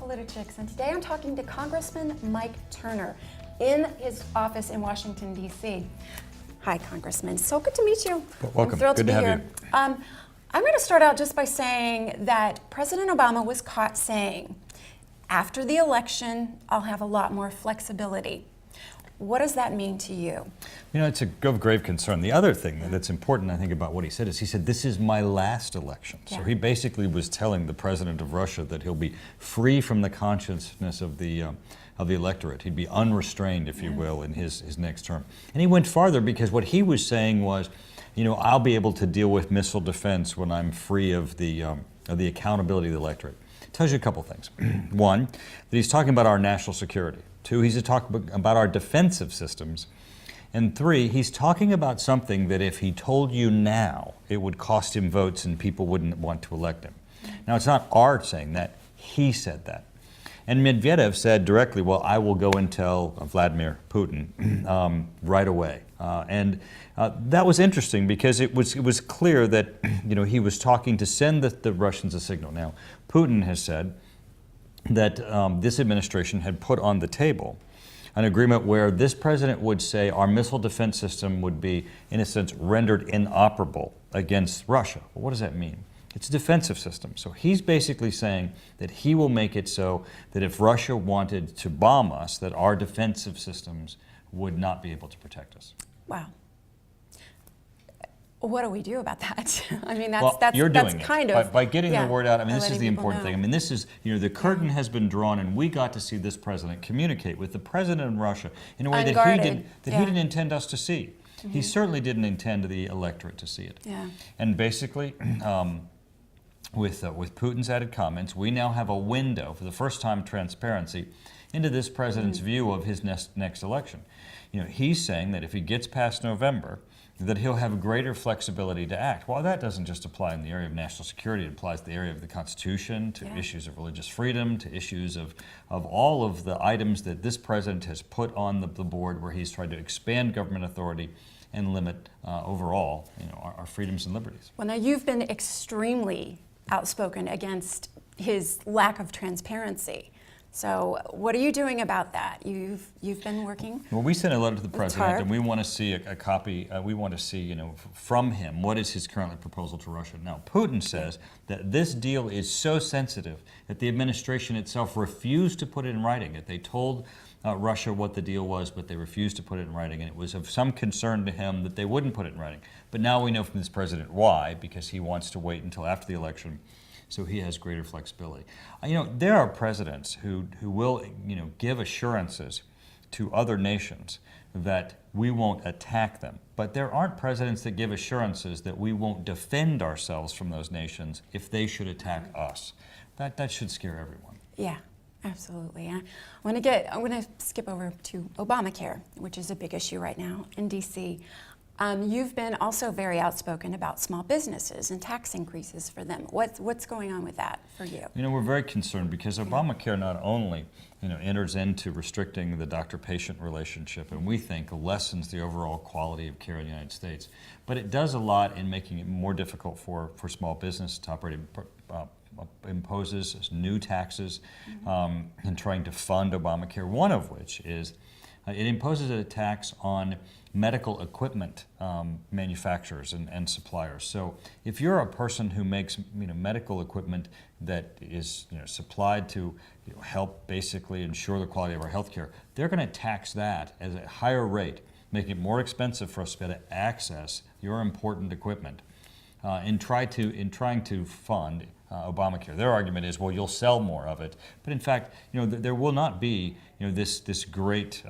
PolitiChicks, and today I'm talking to Congressman Mike Turner in his office in Washington, D.C. Hi, Congressman. So good to meet you. Welcome. I'm thrilled Good to be have here. you. I'm going to start out just by saying that President Obama was caught saying, after the election, I'll have a lot more flexibility. What does that mean to you? You know, it's of grave concern. The other thing that's important, I think, about what he said is he said, this is my last election. So he basically was telling the president of Russia that he'll be free from the consciousness of the electorate. He'd be unrestrained, if you will, in his next term. And he went farther because what he was saying was, you know, I'll be able to deal with missile defense when I'm free of the accountability of the electorate. It tells you a couple things. One, that he's talking about our national security. Two, he's talking about our defensive systems. And three, he's talking about something that if he told you now, it would cost him votes and people wouldn't want to elect him. Now, it's not Art saying that. He said that. And Medvedev said directly, well, I will go and tell Vladimir Putin right away. That was interesting because it was clear that he was talking to send the Russians a signal. Now, Putin has said that this administration had put on the table an agreement where this president would say our missile defense system would be, in a sense, rendered inoperable against Russia. Well, what does that mean? It's a defensive system. So he's basically saying that he will make it so that if Russia wanted to bomb us, that our defensive systems would not be able to protect us. Wow. What do we do about that? I mean, that's kind of by getting the word out. I mean, this is the important thing. I mean, this is, the curtain has been drawn, and we got to see this president communicate with the president in Russia in a way that he didn't intend us to see. Mm-hmm. He certainly didn't intend the electorate to see it. Yeah. And basically, with Putin's added comments, we now have a window for the first time, transparency into this president's view of his next election. He's saying that if he gets past November, that he'll have greater flexibility to act. Well, that doesn't just apply in the area of national security. It applies to the area of the Constitution, to issues of religious freedom, to issues of all of the items that this president has put on the board where he's tried to expand government authority and limit overall our freedoms and liberties. Well, now you've been extremely outspoken against his lack of transparency. So what are you doing about that? You've been working. Well, we sent a letter to the president, and we want to see a copy. We want to see, from him, what is his current proposal to Russia. Now, Putin says that this deal is so sensitive that the administration itself refused to put it in writing. That they told Russia what the deal was, but they refused to put it in writing, and it was of some concern to him that they wouldn't put it in writing. But now we know from this president why, because he wants to wait until after the election, so he has greater flexibility. There are presidents who will, give assurances to other nations that we won't attack them. But there aren't presidents that give assurances that we won't defend ourselves from those nations if they should attack us. That should scare everyone. Yeah, absolutely. I want to skip over to Obamacare, which is a big issue right now in D.C. You've been also very outspoken about small businesses and tax increases for them. What's going on with that for you? We're very concerned because Obamacare not only enters into restricting the doctor-patient relationship, and we think lessens the overall quality of care in the United States, but it does a lot in making it more difficult for small business to operate. Imposes new taxes and trying to fund Obamacare, one of which is it imposes a tax on medical equipment manufacturers and suppliers. So if you're a person who makes medical equipment that is supplied to help basically ensure the quality of our health care, they're going to tax that at a higher rate, making it more expensive for us to be able to access your important equipment in trying to fund Obamacare. Their argument is, well, you'll sell more of it, but in fact, there will not be this great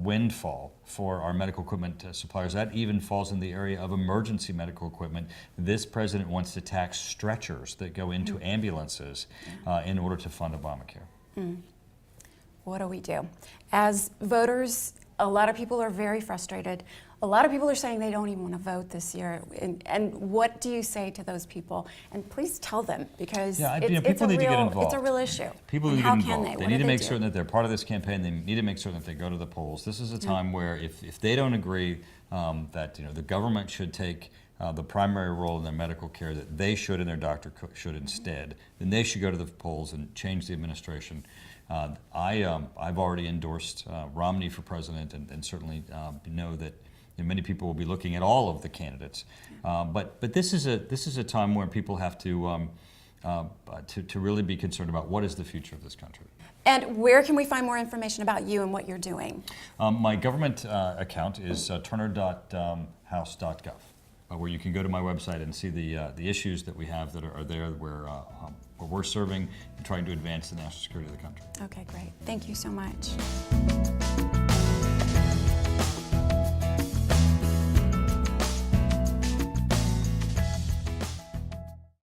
windfall for our medical equipment suppliers. That even falls in the area of emergency medical equipment. This president wants to tax stretchers that go into ambulances in order to fund Obamacare. What do we do? As voters, a lot of people are very frustrated. A lot of people are saying they don't even want to vote this year. And what do you say to those people? And please tell them, because it's a real issue. People need to get involved. They need to make certain that they're part of this campaign. They need to make certain that they go to the polls. This is a time where if they don't agree that the government should take the primary role in their medical care that they should and their doctor should instead, then they should go to the polls and change the administration. I've already endorsed Romney for president, and certainly know that many people will be looking at all of the candidates. But this is a time where people have to really be concerned about what is the future of this country. And where can we find more information about you and what you're doing? My government account is turner.house.gov, where you can go to my website and see the issues that we have that are there where we're serving and trying to advance the national security of the country. Okay, great. Thank you so much.